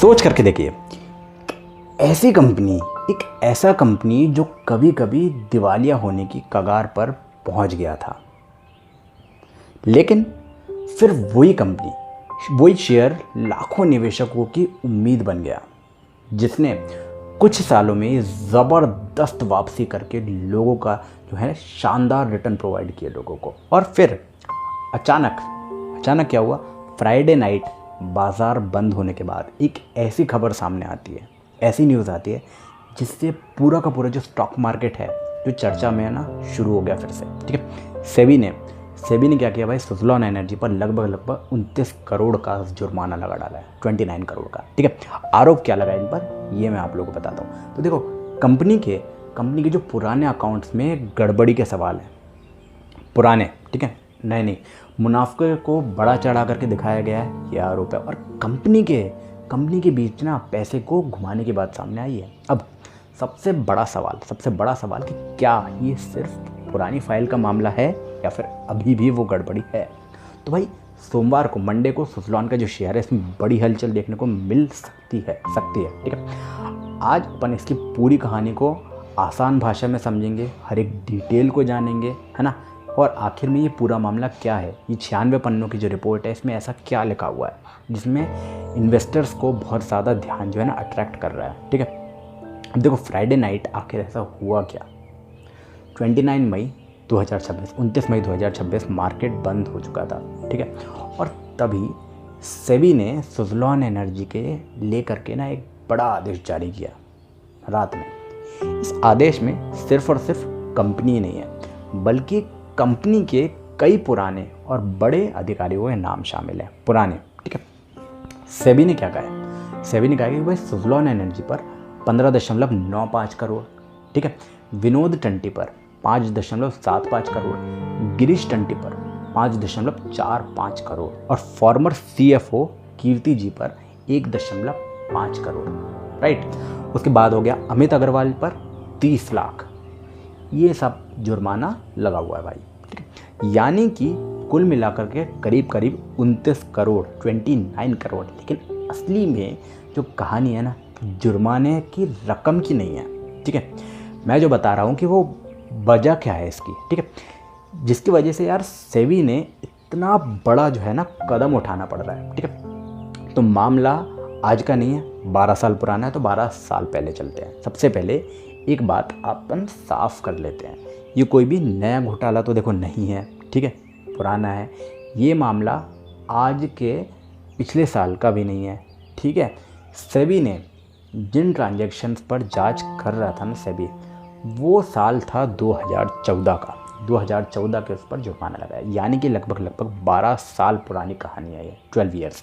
सोच करके देखिए, ऐसी कंपनी, एक ऐसा कंपनी जो कभी कभी दिवालिया होने की कगार पर पहुंच गया था, लेकिन फिर वही कंपनी, वही शेयर लाखों निवेशकों की उम्मीद बन गया, जिसने कुछ सालों में ज़बरदस्त वापसी करके लोगों का जो है शानदार रिटर्न प्रोवाइड किया लोगों को। और फिर अचानक अचानक क्या हुआ, फ्राइडे नाइट बाज़ार बंद होने के बाद एक ऐसी खबर सामने आती है, ऐसी न्यूज़ आती है, जिससे पूरा का पूरा जो स्टॉक मार्केट है जो चर्चा में है ना, शुरू हो गया फिर से। ठीक है, सेबी ने क्या किया भाई, सुज़लॉन एनर्जी पर लगभग 29 करोड़ का जुर्माना लगा डाला है, 29 करोड़ का। ठीक है, आरोप क्या लगा इन पर, ये मैं आप लोगों को बताता हूँ। तो देखो, कंपनी के जो पुराने अकाउंट्स में गड़बड़ी के सवाल हैं, पुराने, ठीक है, नए नहीं, मुनाफे को बड़ा चढ़ा करके दिखाया गया है, ये आरोप है। और कंपनी के बीच ना पैसे को घुमाने की बात सामने आई है। अब सबसे बड़ा सवाल कि क्या ये सिर्फ पुरानी फाइल का मामला है या फिर अभी भी वो गड़बड़ी है। तो भाई सोमवार को, मंडे को, सुज़लॉन का जो शेयर है इसमें बड़ी हलचल देखने को मिल सकती है। ठीक है, आज अपन इसकी पूरी कहानी को आसान भाषा में समझेंगे, हर एक डिटेल को जानेंगे, है ना। और आखिर में ये पूरा मामला क्या है, ये 96 पन्नों की जो रिपोर्ट है इसमें ऐसा क्या लिखा हुआ है जिसमें इन्वेस्टर्स को बहुत ज़्यादा ध्यान जो है ना अट्रैक्ट कर रहा है। ठीक है, अब देखो फ्राइडे नाइट आखिर ऐसा हुआ क्या। 29 मई 2026 मार्केट बंद हो चुका था। ठीक है, और तभी सेबी ने सुज़लॉन एनर्जी के लेकर के ना एक बड़ा आदेश जारी किया रात में। इस आदेश में सिर्फ और सिर्फ कंपनी नहीं है, बल्कि कंपनी के कई पुराने और बड़े अधिकारियों के नाम शामिल हैं, पुराने। ठीक है, सेबी ने क्या कहा, सेबी ने कहा कि भाई सुज़लॉन एनर्जी पर 15.95 करोड़, ठीक है, विनोद टंटी पर 5.75 करोड़, गिरीश टंटी पर 5.45 करोड़ और फॉर्मर CFO कीर्ति जी पर 1.5 करोड़, राइट। उसके बाद हो गया अमित अग्रवाल पर 30 लाख। ये सब जुर्माना लगा हुआ है भाई। ठीक है, यानी कि कुल मिलाकर के करीब 29 करोड़, 29 करोड़। लेकिन असली में जो कहानी है ना, जुर्माने की रकम की नहीं है। ठीक है, मैं जो बता रहा हूँ कि वो वजह क्या है इसकी। ठीक है, जिसकी वजह से यार सेबी ने इतना बड़ा जो है ना कदम उठाना पड़ रहा है। ठीक है, तो मामला आज का नहीं है, 12 साल पुराना है। तो 12 साल पहले चलते हैं। सबसे पहले एक बात अपन साफ कर लेते हैं, ये कोई भी नया घोटाला तो देखो नहीं है। ठीक है, पुराना है ये मामला, आज के पिछले साल का भी नहीं है। ठीक है, सेबी ने जिन ट्रांजैक्शंस पर जांच कर रहा था ना सेबी, वो साल था 2014 का। 2014 के उस पर जुर्माना लगाया, यानी कि लगभग 12 साल पुरानी कहानी है ये, 12 ईयर्स।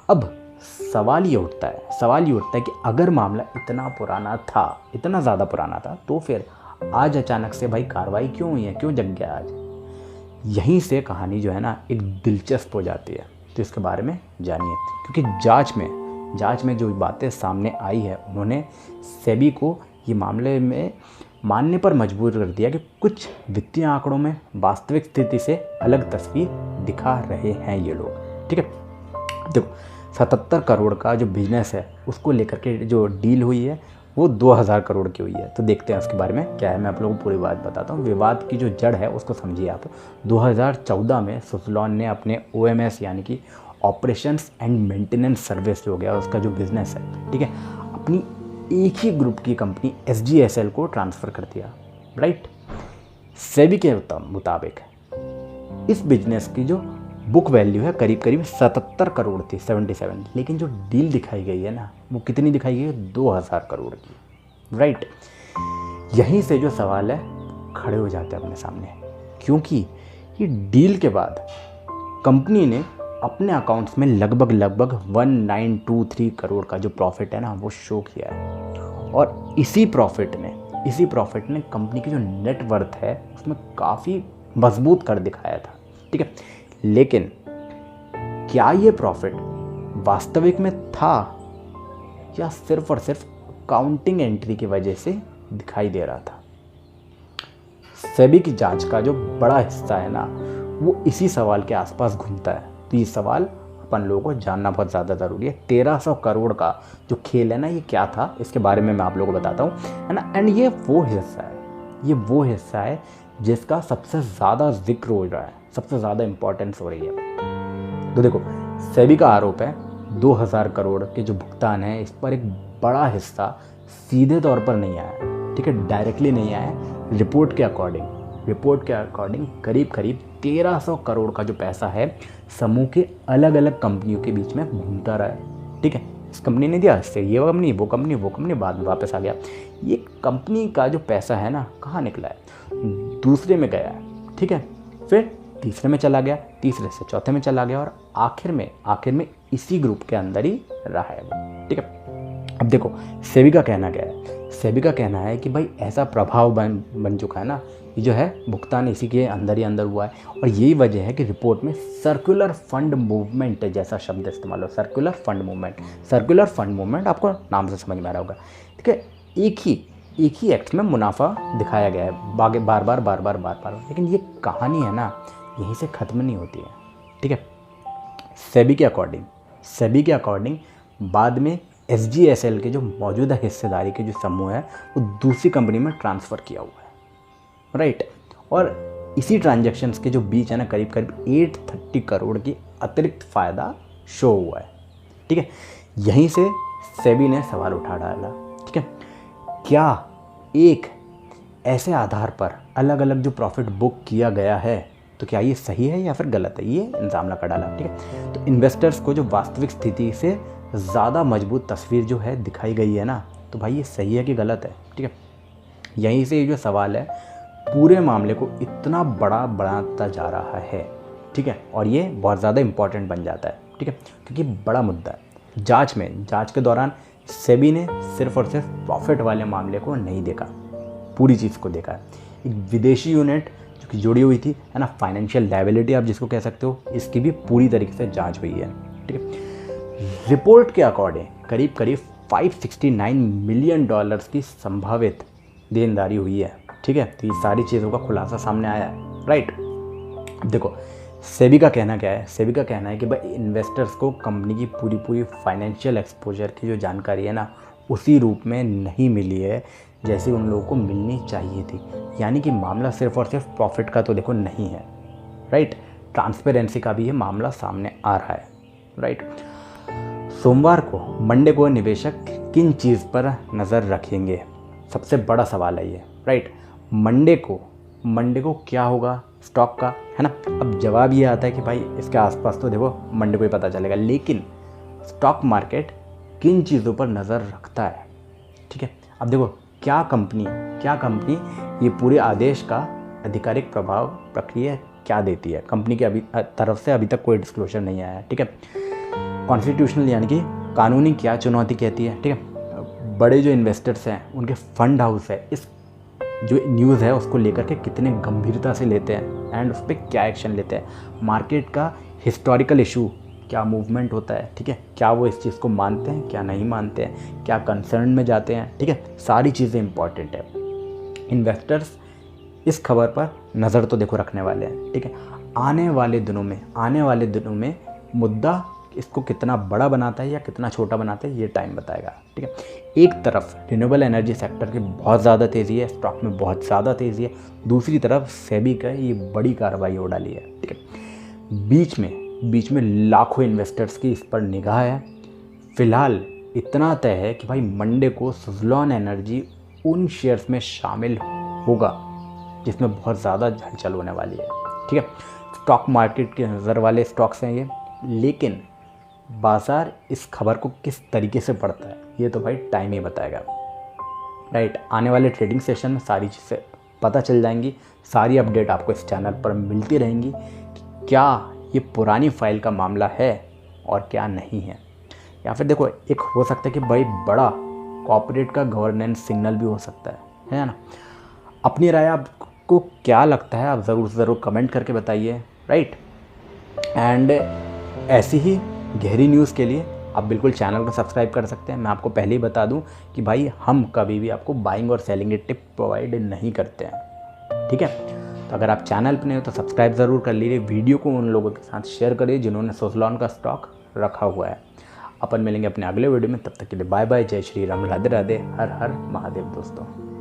अब सवाल ये उठता है कि अगर मामला इतना पुराना था, इतना ज़्यादा पुराना था, तो फिर आज अचानक से भाई कार्रवाई क्यों हुई है, क्यों जग गया आज। यहीं से कहानी जो है ना एक दिलचस्प हो जाती है। तो इसके बारे में जानिए, क्योंकि जांच में जो बातें सामने आई है, उन्होंने सेबी को ये मामले में मानने पर मजबूर कर दिया कि कुछ वित्तीय आंकड़ों में वास्तविक स्थिति से अलग तस्वीर दिखा रहे हैं ये लोग। ठीक है, देखो 77 करोड़ का जो बिजनेस है उसको लेकर के जो डील हुई है वो 2000 करोड़ की हुई है। तो देखते हैं उसके बारे में क्या है, मैं आप लोगों को पूरी बात बताता हूँ। विवाद की जो जड़ है उसको समझिए आप। 2014 में सुज़लॉन ने अपने OMS यानी कि ऑपरेशंस एंड मेंटेनेंस सर्विस हो गया, उसका जो बिज़नेस है, ठीक है, अपनी एक ही ग्रुप की कंपनी SGSL को ट्रांसफ़र कर दिया, राइट। सेबी के मुताबिक इस बिजनेस की जो बुक वैल्यू है करीब 77 करोड़ थी, 77। लेकिन जो डील दिखाई गई है ना, वो कितनी दिखाई गई है, 2000 करोड़ की, राइट। यहीं से जो सवाल है खड़े हो जाते हैं अपने सामने, क्योंकि ये डील के बाद कंपनी ने अपने अकाउंट्स में लगभग 1923 करोड़ का जो प्रॉफिट है ना वो शो किया है। और इसी प्रॉफिट ने कंपनी की जो नेट वर्थ है उसमें काफ़ी मजबूत कर दिखाया था। ठीक है, लेकिन क्या ये प्रॉफिट वास्तविक में था या सिर्फ और सिर्फ काउंटिंग एंट्री की वजह से दिखाई दे रहा था। सेबी की जांच का जो बड़ा हिस्सा है ना वो इसी सवाल के आसपास घूमता है। तो ये सवाल अपन लोगों को जानना बहुत ज़्यादा ज़रूरी है। 1300 करोड़ का जो खेल है ना, ये क्या था, इसके बारे में मैं आप लोगों को बताता हूँ, है ना। एंड ये वो हिस्सा है जिसका सबसे ज़्यादा जिक्र हो रहा है, सबसे ज़्यादा इम्पोर्टेंस हो रही है। तो देखो, सेबी का आरोप है 2000 करोड़ के जो भुगतान है, इस पर एक बड़ा हिस्सा सीधे तौर पर नहीं आया, ठीक है, डायरेक्टली नहीं आया। रिपोर्ट के अकॉर्डिंग करीब 1300 करोड़ का जो पैसा है समूह के अलग अलग कंपनियों के बीच में घूमता रहा है, ठीक है। इस कंपनी ने दिया, इससे ये कंपनी, वो कंपनी, बाद में वापस आ गया। ये कंपनी का जो पैसा है ना, कहाँ निकला है, दूसरे में गया है, ठीक है, फिर तीसरे में चला गया, तीसरे से चौथे में चला गया, और आखिर में इसी ग्रुप के अंदर ही रहा है, ठीक है। अब देखो, सेबी का कहना क्या है, सेबी का कहना है कि भाई ऐसा प्रभाव बन चुका है ना, ये जो है भुगतान इसी के अंदर ही अंदर हुआ है, और यही वजह है कि रिपोर्ट में सर्कुलर फंड मूवमेंट जैसा शब्द इस्तेमाल हो। सर्कुलर फंड मूवमेंट आपको नाम से समझ में आ रहा होगा, ठीक है। एक ही एक्ट में मुनाफा दिखाया गया है, बार बार, लेकिन ये कहानी है ना, यहीं से ख़त्म नहीं होती है, ठीक है। सेबी के अकॉर्डिंग बाद में SGSL के जो मौजूदा हिस्सेदारी के जो समूह है वो दूसरी कंपनी में ट्रांसफ़र किया हुआ है, राइट। और इसी ट्रांजैक्शंस के जो बीच है ना, करीब 830 करोड़ की अतिरिक्त फ़ायदा शो हुआ है, ठीक है। यहीं से सेबी ने सवाल उठा डाला, ठीक है, क्या एक ऐसे आधार पर अलग अलग जो प्रॉफिट बुक किया गया है, तो क्या ये सही है या फिर गलत है, ये इल्ज़ाम लगा डाला, ठीक है। तो इन्वेस्टर्स को जो वास्तविक स्थिति से ज़्यादा मजबूत तस्वीर जो है दिखाई गई है ना, तो भाई ये सही है कि गलत है, ठीक है। यहीं से ये जो सवाल है पूरे मामले को इतना बड़ा बनाता जा रहा है, ठीक है, और ये बहुत ज़्यादा इम्पॉर्टेंट बन जाता है, ठीक है, क्योंकि बड़ा मुद्दा है। जांच के दौरान सेबी ने सिर्फ और सिर्फ प्रॉफिट वाले मामले को नहीं देखा, पूरी चीज़ को देखा है। एक विदेशी यूनिट जो कि जुड़ी हुई थी, है ना, फाइनेंशियल लायबिलिटी आप जिसको कह सकते हो, इसकी भी पूरी तरीके से जांच हुई है, ठीक है। रिपोर्ट के अकॉर्डिंग करीब 569 मिलियन डॉलर्स की संभावित देनदारी हुई है, ठीक है। तो ये सारी चीज़ों का खुलासा सामने आया है, राइट। अब देखो, सेबी का कहना क्या है, सेबी का कहना है कि भाई इन्वेस्टर्स को कंपनी की पूरी फाइनेंशियल एक्सपोजर की जो जानकारी है ना, उसी रूप में नहीं मिली है जैसे उन लोगों को मिलनी चाहिए थी। यानी कि मामला सिर्फ और सिर्फ प्रॉफिट का तो देखो नहीं है, राइट, ट्रांसपेरेंसी का भी ये मामला सामने आ रहा है, राइट। मंडे को निवेशक किन चीज़ पर नज़र रखेंगे, सबसे बड़ा सवाल है ये, राइट। मंडे को क्या होगा स्टॉक का, है ना। अब जवाब ये आता है कि भाई इसके आसपास तो देखो मंडे को ही पता चलेगा, लेकिन स्टॉक मार्केट किन चीज़ों पर नज़र रखता है, ठीक है। अब देखो, क्या कंपनी ये पूरे आदेश का आधिकारिक प्रभाव प्रक्रिया क्या देती है, कंपनी की तरफ से अभी तक कोई डिस्क्लोजर नहीं आया है, ठीक है। कॉन्स्टिट्यूशनल यानी कि कानूनी क्या चुनौती कहती है, ठीक है। बड़े जो इन्वेस्टर्स हैं, उनके फंड हाउस है, इस जो न्यूज़ है उसको लेकर के कितने गंभीरता से लेते हैं एंड उस पर क्या एक्शन लेते हैं। मार्केट का हिस्टोरिकल इशू क्या मूवमेंट होता है, ठीक है, क्या वो इस चीज़ को मानते हैं, क्या नहीं मानते हैं, क्या कंसर्न में जाते हैं, ठीक है, सारी चीज़ें इंपॉर्टेंट है। इन्वेस्टर्स इस खबर पर नज़र तो देखो रखने वाले हैं, ठीक है। आने वाले दिनों में मुद्दा इसको कितना बड़ा बनाता है या कितना छोटा बनाता है, ये टाइम बताएगा, ठीक है। एक तरफ रिन्यूएबल एनर्जी सेक्टर की बहुत ज़्यादा तेज़ी है, स्टॉक में बहुत ज़्यादा तेज़ी है, दूसरी तरफ सेबी का ये बड़ी कार्रवाई हो डाली है, ठीक है। बीच में लाखों इन्वेस्टर्स की इस पर निगाह है। फिलहाल इतना तय है कि भाई मंडे को सुज़लॉन एनर्जी उन शेयर्स में शामिल होगा जिसमें बहुत ज़्यादा हलचल होने वाली है, ठीक है। स्टॉक मार्केट के नज़र वाले स्टॉक्स हैं ये, लेकिन बाजार इस खबर को किस तरीके से पढ़ता है ये तो भाई टाइम ही बताएगा, राइट। आने वाले ट्रेडिंग सेशन में सारी चीज़ें पता चल जाएंगी, सारी अपडेट आपको इस चैनल पर मिलती रहेंगी कि क्या ये पुरानी फाइल का मामला है और क्या नहीं है। या फिर देखो, एक हो सकता है कि भाई बड़ा कॉर्पोरेट का गवर्नेंस सिग्नल भी हो सकता है ना। अपनी राय आपको क्या लगता है, आप ज़रूर कमेंट करके बताइए, राइट। एंड ऐसी ही गहरी न्यूज़ के लिए आप बिल्कुल चैनल को सब्सक्राइब कर सकते हैं। मैं आपको पहले ही बता दूं कि भाई हम कभी भी आपको बाइंग और सेलिंग की टिप प्रोवाइड नहीं करते हैं, ठीक है। तो अगर आप चैनल पर नहीं हो तो सब्सक्राइब ज़रूर कर लीजिए, वीडियो को उन लोगों के साथ शेयर करिए जिन्होंने सुज़लॉन का स्टॉक रखा हुआ है। अपन मिलेंगे अपने अगले वीडियो में, तब तक के लिए बाय बाय, जय श्री राम, राधे राधे, हर हर महादेव दोस्तों।